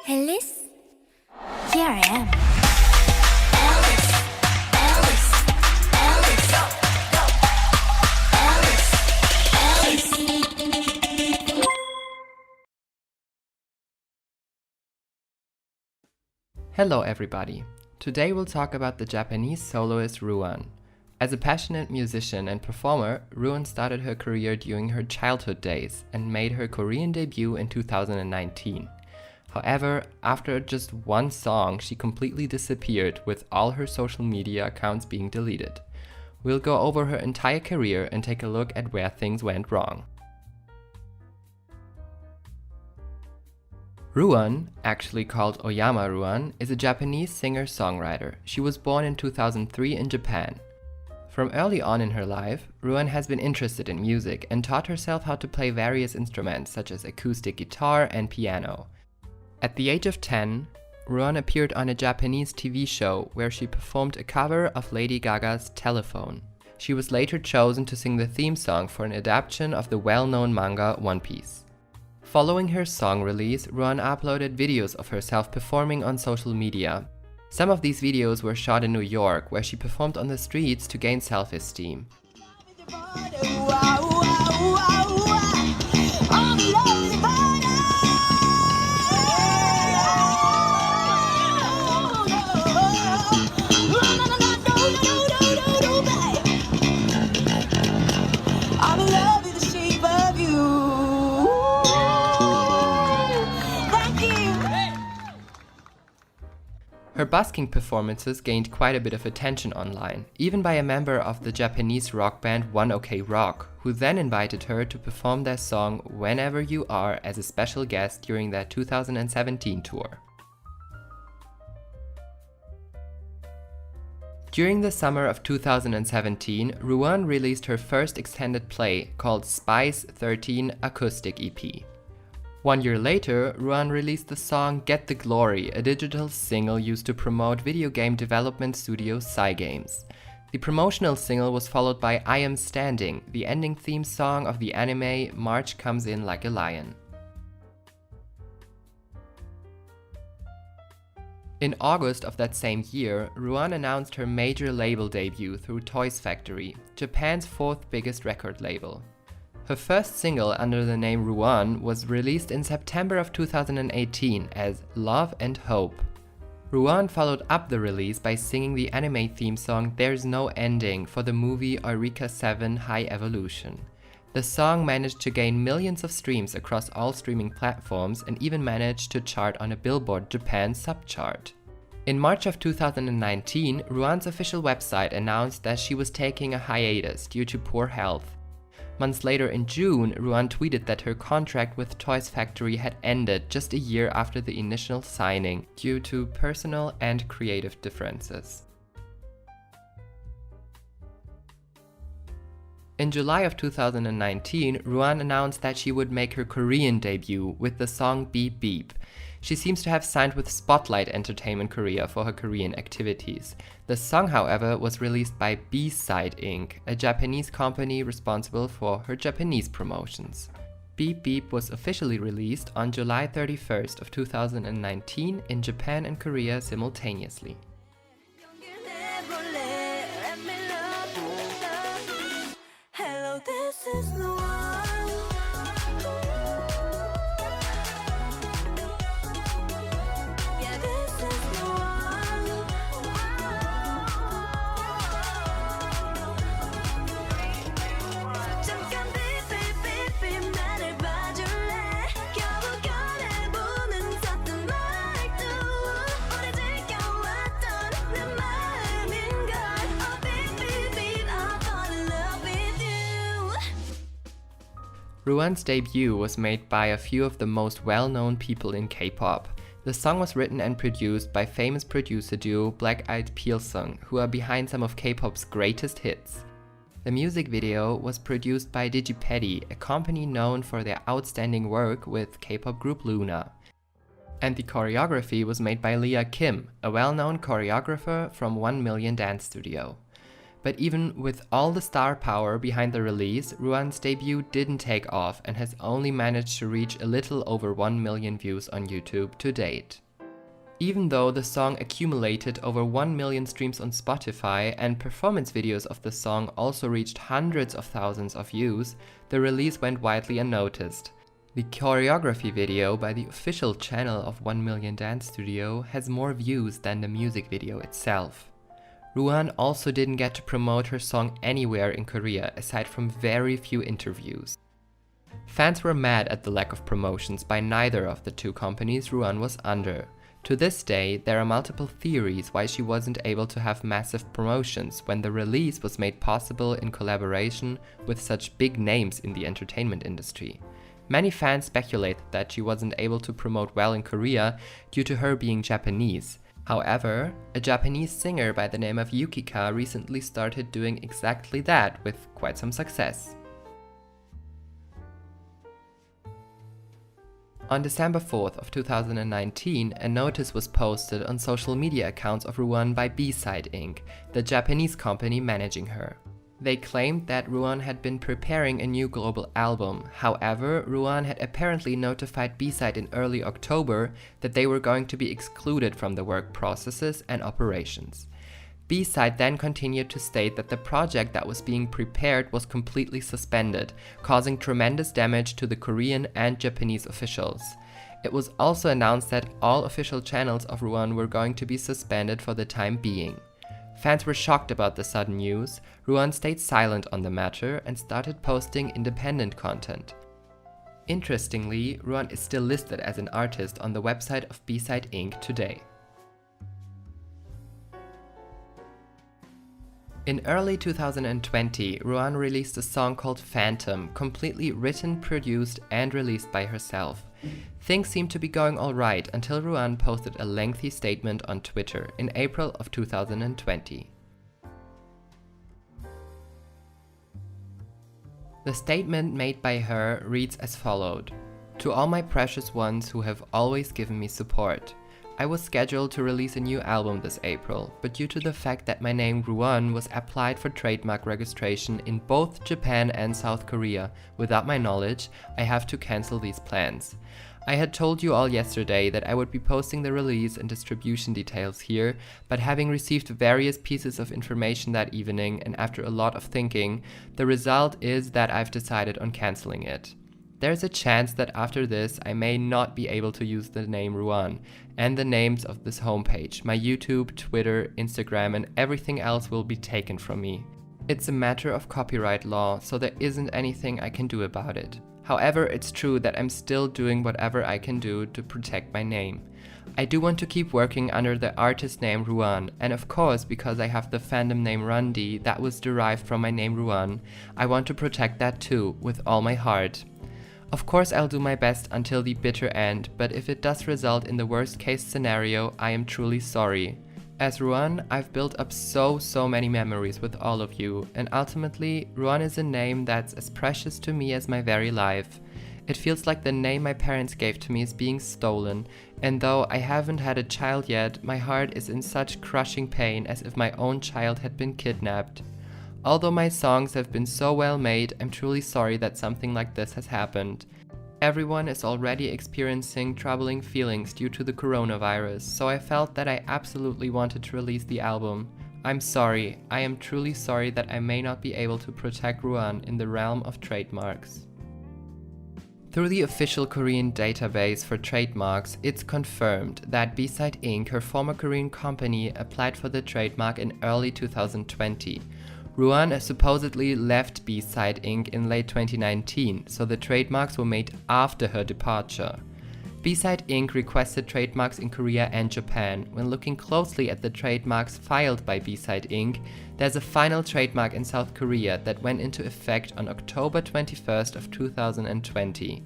Hey Liz, here I am. Hello everybody! Today we'll talk about the Japanese soloist RUANN. As a passionate musician and performer, RUANN started her career during her childhood days and made her Korean debut in 2019. However, after just one song, she completely disappeared, with all her social media accounts being deleted. We'll go over her entire career and take a look at where things went wrong. RUANN, actually called Oyama RUANN, is a Japanese singer-songwriter. She was born in 2003 in Japan. From early on in her life, RUANN has been interested in music and taught herself how to play various instruments such as acoustic guitar and piano. At the age of 10, RUANN appeared on a Japanese TV show where she performed a cover of Lady Gaga's Telephone. She was later chosen to sing the theme song for an adaptation of the well-known manga One Piece. Following her song release, RUANN uploaded videos of herself performing on social media. Some of these videos were shot in New York, where she performed on the streets to gain self-esteem. Her busking performances gained quite a bit of attention online, even by a member of the Japanese rock band One OK Rock, who then invited her to perform their song Whenever You Are as a special guest during their 2017 tour. During the summer of 2017, RUANN released her first extended play called Spice 13 Acoustic EP. 1 year later, RUANN released the song Get the Glory, a digital single used to promote video game development studio Cygames. The promotional single was followed by I Am Standing, the ending theme song of the anime March Comes In Like a Lion. In August of that same year, RUANN announced her major label debut through Toys Factory, Japan's fourth biggest record label. Her first single under the name RUANN was released in September of 2018 as Love and Hope. RUANN followed up the release by singing the anime theme song There's No Ending for the movie Eureka 7 High Evolution. The song managed to gain millions of streams across all streaming platforms and even managed to chart on a Billboard Japan subchart. In March of 2019, RUANN's official website announced that she was taking a hiatus due to poor health. Months later in June, RUANN tweeted that her contract with Toys Factory had ended just a year after the initial signing due to personal and creative differences. In July of 2019, RUANN announced that she would make her Korean debut with the song Beep Beep. She seems to have signed with Spotlight Entertainment Korea for her Korean activities. The song, however, was released by B-Side Inc., a Japanese company responsible for her Japanese promotions. Beep Beep was officially released on July 31st of 2019 in Japan and Korea simultaneously. Hello, this is the one. Yeah, this is the one. 잠깐 beep beep beep beep 나를 봐줄래 겨우 꺼내보는 섰던 말투 오래 지켜왔던 내 마음인걸 Oh beep beep beep I fall in love with you. RUANN's debut was made by a few of the most well-known people in K-pop. The song was written and produced by famous producer duo Black Eyed Pilseung, who are behind some of K-pop's greatest hits. The music video was produced by Digipedi, a company known for their outstanding work with K-pop group LOONA. And the choreography was made by Leah Kim, a well-known choreographer from 1 Million Dance Studio. But even with all the star power behind the release, RUANN's debut didn't take off and has only managed to reach a little over 1 million views on YouTube to date. Even though the song accumulated over 1 million streams on Spotify and performance videos of the song also reached hundreds of thousands of views, the release went widely unnoticed. The choreography video by the official channel of 1 Million Dance Studio has more views than the music video itself. RUANN also didn't get to promote her song anywhere in Korea aside from very few interviews. Fans were mad at the lack of promotions by neither of the two companies RUANN was under. To this day, there are multiple theories why she wasn't able to have massive promotions when the release was made possible in collaboration with such big names in the entertainment industry. Many fans speculate that she wasn't able to promote well in Korea due to her being Japanese. However, a Japanese singer by the name of Yukika recently started doing exactly that with quite some success. On December 4th of 2019, a notice was posted on social media accounts of RUANN by B-Side Inc., the Japanese company managing her. They claimed that RUANN had been preparing a new global album. However, RUANN had apparently notified B-Side in early October that they were going to be excluded from the work processes and operations. B-Side then continued to state that the project that was being prepared was completely suspended, causing tremendous damage to the Korean and Japanese officials. It was also announced that all official channels of RUANN were going to be suspended for the time being. Fans were shocked about the sudden news. RUANN stayed silent on the matter and started posting independent content. Interestingly, RUANN is still listed as an artist on the website of B-Side Inc. today. In early 2020, RUANN released a song called Phantom, completely written, produced, and released by herself. Things seemed to be going alright until RUANN posted a lengthy statement on Twitter in April of 2020. The statement made by her reads as followed: "To all my precious ones who have always given me support. I was scheduled to release a new album this April, but due to the fact that my name RUANN was applied for trademark registration in both Japan and South Korea without my knowledge, I have to cancel these plans. I had told you all yesterday that I would be posting the release and distribution details here, but having received various pieces of information that evening and after a lot of thinking, the result is that I've decided on canceling it. There's a chance that after this I may not be able to use the name RUANN and the names of this homepage. My YouTube, Twitter, Instagram and everything else will be taken from me. It's a matter of copyright law, so there isn't anything I can do about it. However, it's true that I'm still doing whatever I can do to protect my name. I do want to keep working under the artist name RUANN, and of course, because I have the fandom name Rundi that was derived from my name RUANN, I want to protect that too, with all my heart. Of course I'll do my best until the bitter end, but if it does result in the worst case scenario, I am truly sorry. As RUANN, I've built up so many memories with all of you, and ultimately, RUANN is a name that's as precious to me as my very life. It feels like the name my parents gave to me is being stolen, and though I haven't had a child yet, my heart is in such crushing pain as if my own child had been kidnapped. Although my songs have been so well made, I'm truly sorry that something like this has happened. Everyone is already experiencing troubling feelings due to the coronavirus, so I felt that I absolutely wanted to release the album. I'm sorry, I am truly sorry that I may not be able to protect RUANN in the realm of trademarks." Through the official Korean database for trademarks, it's confirmed that B-Side Inc., her former Korean company, applied for the trademark in early 2020. RUANN supposedly left B-Side Inc. in late 2019, so the trademarks were made after her departure. B-Side Inc. requested trademarks in Korea and Japan. When looking closely at the trademarks filed by B-Side Inc., there's a final trademark in South Korea that went into effect on October 21st of 2020.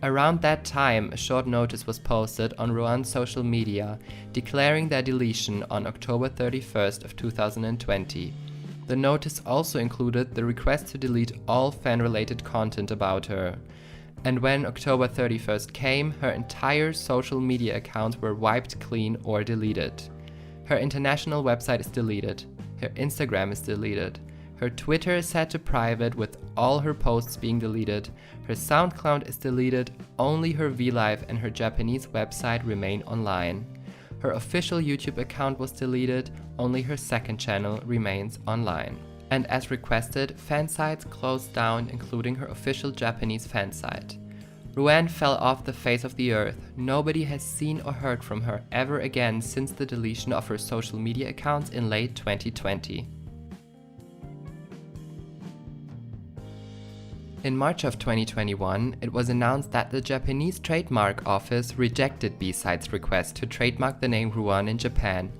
Around that time, a short notice was posted on RUANN's social media, declaring their deletion on October 31st of 2020. The notice also included the request to delete all fan-related content about her. And when October 31st came, her entire social media accounts were wiped clean or deleted. Her international website is deleted. Her Instagram is deleted. Her Twitter is set to private with all her posts being deleted. Her SoundCloud is deleted. Only her VLive and her Japanese website remain online. Her official YouTube account was deleted. Only her second channel remains online. And as requested, fan sites closed down, including her official Japanese fan site. RUANN fell off the face of the earth. Nobody has seen or heard from her ever again since the deletion of her social media accounts in late 2020. In March of 2021, it was announced that the Japanese Trademark Office rejected B-Side's request to trademark the name RUANN in Japan.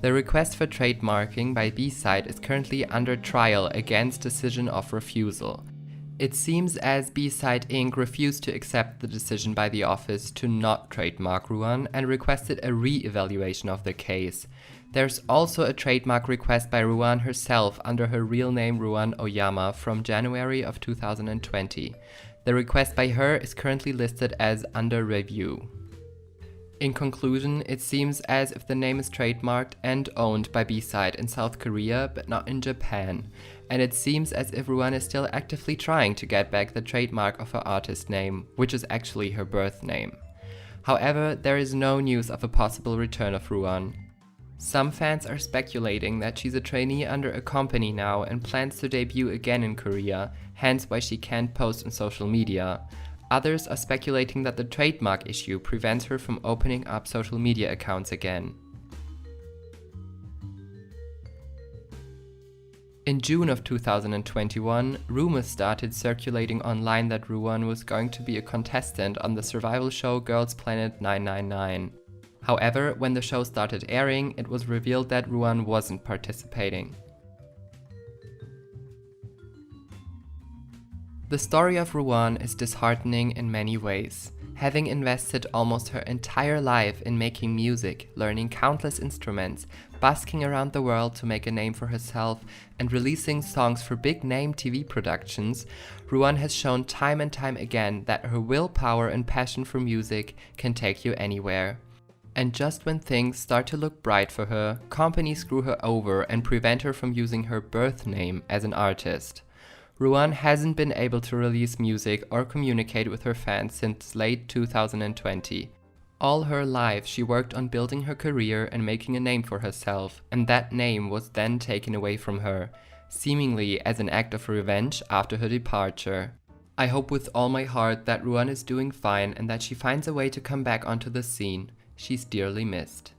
The request for trademarking by B-Side is currently under trial against decision of refusal. It seems as B-Side Inc. refused to accept the decision by the office to not trademark RUANN and requested a re-evaluation of the case. There's also a trademark request by RUANN herself under her real name RUANN Oyama from January of 2020. The request by her is currently listed as under review. In conclusion, it seems as if the name is trademarked and owned by B-Side in South Korea but not in Japan. And it seems as if RUANN is still actively trying to get back the trademark of her artist name, which is actually her birth name. However, there is no news of a possible return of RUANN. Some fans are speculating that she's a trainee under a company now and plans to debut again in Korea, hence why she can't post on social media. Others are speculating that the trademark issue prevents her from opening up social media accounts again. In June of 2021, rumors started circulating online that RUANN was going to be a contestant on the survival show GirlsPlanet999. However, when the show started airing, it was revealed that RUANN wasn't participating. The story of RUANN is disheartening in many ways. Having invested almost her entire life in making music, learning countless instruments, busking around the world to make a name for herself, and releasing songs for big-name TV productions, RUANN has shown time and time again that her willpower and passion for music can take you anywhere. And just when things start to look bright for her, companies screw her over and prevent her from using her birth name as an artist. RUANN hasn't been able to release music or communicate with her fans since late 2020. All her life she worked on building her career and making a name for herself, and that name was then taken away from her, seemingly as an act of revenge after her departure. I hope with all my heart that RUANN is doing fine and that she finds a way to come back onto the scene. She's dearly missed.